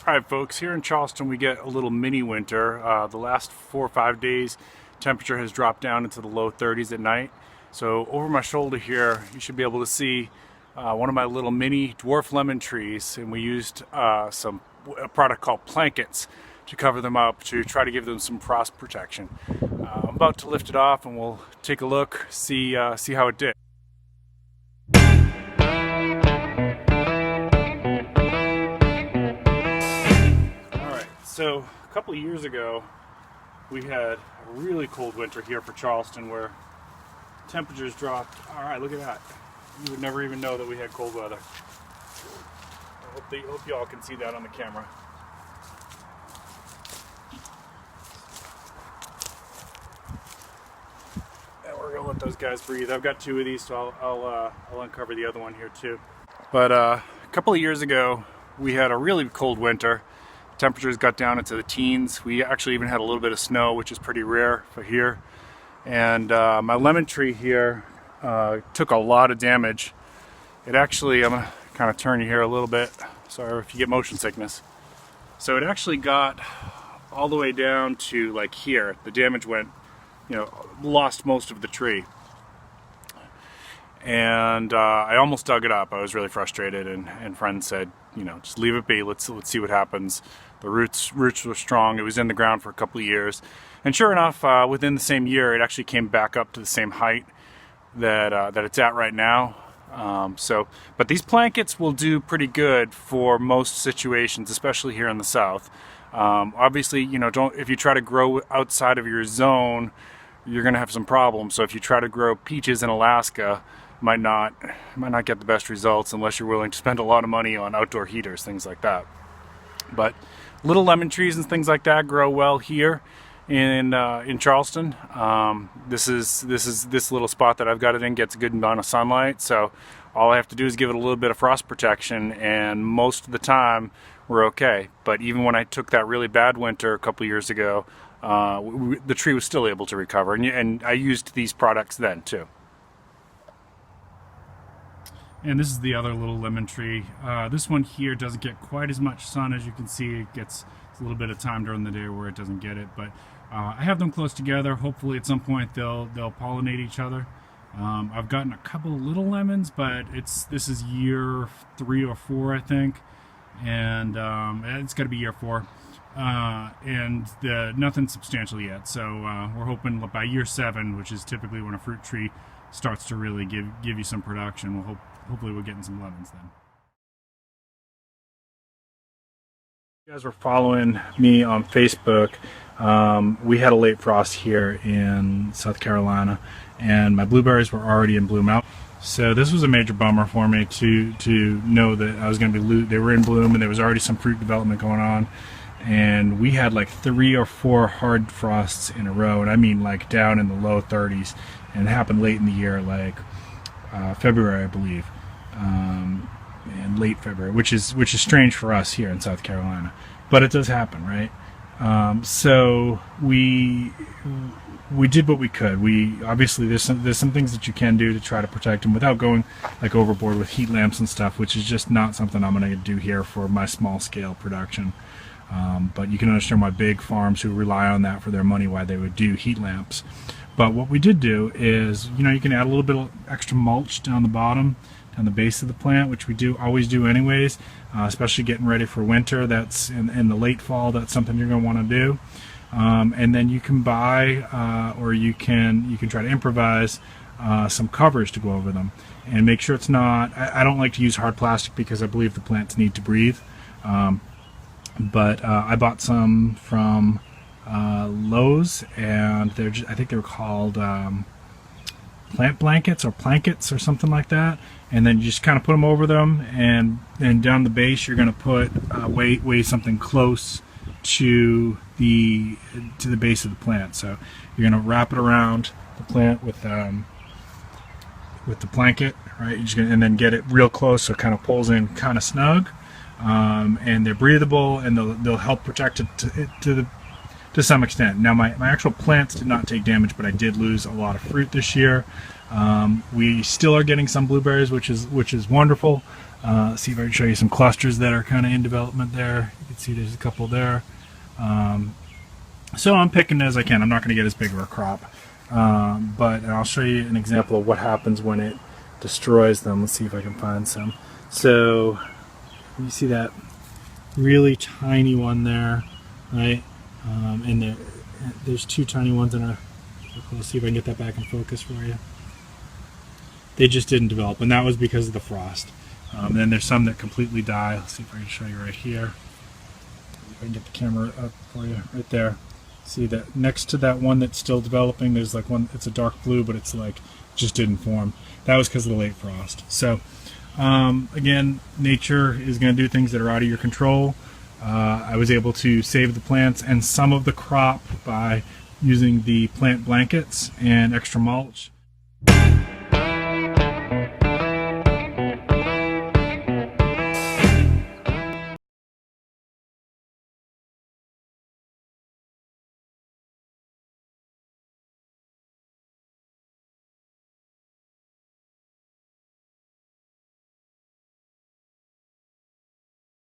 Alright folks, here in Charleston we get a little mini winter. The last 4 or 5 days temperature has dropped down into the low 30s at night. So over my shoulder here you should be able to see one of my little mini dwarf lemon trees, and we used a product called Plankets to cover them up to try to give them some frost protection. I'm about to lift it off and we'll take a look, see how it did. So a couple of years ago we had a really cold winter here for Charleston where temperatures dropped. Alright, look at that. You would never even know that we had cold weather. I hope you all can see that on the camera. And we're going to let those guys breathe. I've got 2 of these, so I'll uncover the other one here too. But a couple of years ago we had a really cold winter. Temperatures got down into the teens. We actually even had a little bit of snow, which is pretty rare for here. And my lemon tree here took a lot of damage. It actually, I'm gonna kind of turn you here a little bit. Sorry if you get motion sickness. So it actually got all the way down to like here. The damage went, lost most of the tree. And I almost dug it up. I was really frustrated, and friends said, just leave it be. Let's see what happens. The roots were strong. It was in the ground for a couple of years, and sure enough, within the same year, it actually came back up to the same height that it's at right now. But these Plankets will do pretty good for most situations, especially here in the South. Obviously, if you try to grow outside of your zone, you're going to have some problems. So if you try to grow peaches in Alaska, might not get the best results unless you're willing to spend a lot of money on outdoor heaters, things like that. But little lemon trees and things like that grow well here in Charleston. This little spot that I've got it in gets a good amount of sunlight, so all I have to do is give it a little bit of frost protection, and most of the time we're okay. But even when I took that really bad winter a couple years ago, the tree was still able to recover, and I used these products then too. And this is the other little lemon tree. This one here doesn't get quite as much sun as you can see. It gets a little bit of time during the day where it doesn't get it, but I have them close together. Hopefully at some point they'll pollinate each other. I've gotten a couple of little lemons, but this is year 3 or 4, I think, and it's got to be year 4. And nothing substantial yet, so we're hoping by year 7, which is typically when a fruit tree starts to really give you some production, hopefully we're getting some lemons then. If you guys were following me on Facebook, we had a late frost here in South Carolina, and my blueberries were already in bloom out. So this was a major bummer for me to know that I was going to be they were in bloom and there was already some fruit development going on. And we had like 3 or 4 hard frosts in a row, and I mean like down in the low 30s, and it happened late in the year, like February, I believe, and late February, which is strange for us here in South Carolina, but it does happen, right? So we did what we could. Obviously there's some things that you can do to try to protect them without going like overboard with heat lamps and stuff, which is just not something I'm going to do here for my small scale production. But you can understand why big farms who rely on that for their money, why they would do heat lamps. But what we did do is, you can add a little bit of extra mulch down the bottom, down the base of the plant, which we always do anyways, especially getting ready for winter. That's in the late fall. That's something you're going to want to do. And then you can buy, or you can try to improvise some covers to go over them, and make sure it's not. I don't like to use hard plastic because I believe the plants need to breathe. But I bought some from Lowe's, and I think they were called plant blankets or Plankets or something like that. And then you just kind of put them over them, and then down the base you're going to put weigh something close to the base of the plant. So you're going to wrap it around the plant with the blanket, right? And then get it real close so it kind of pulls in kind of snug. And they're breathable, and they'll help protect it to some extent. Now my actual plants did not take damage, but I did lose a lot of fruit this year. We still are getting some blueberries, which is wonderful. See if I can show you some clusters that are kind of in development there. You can see there's a couple there. So I'm picking as I can. I'm not going to get as big of a crop, but I'll show you an example of what happens when it destroys them. Let's see if I can find some. So you see that really tiny one there, right? And there's two tiny ones in a. Let's see if I can get that back in focus for you. They just didn't develop, and that was because of the frost. Then there's some that completely die. Let's see if I can show you right here. If I can get the camera up for you, right there. See that next to that one that's still developing, there's like one, it's a dark blue, but it's like just didn't form. That was because of the late frost. So again, nature is going to do things that are out of your control. I was able to save the plants and some of the crop by using the plant blankets and extra mulch.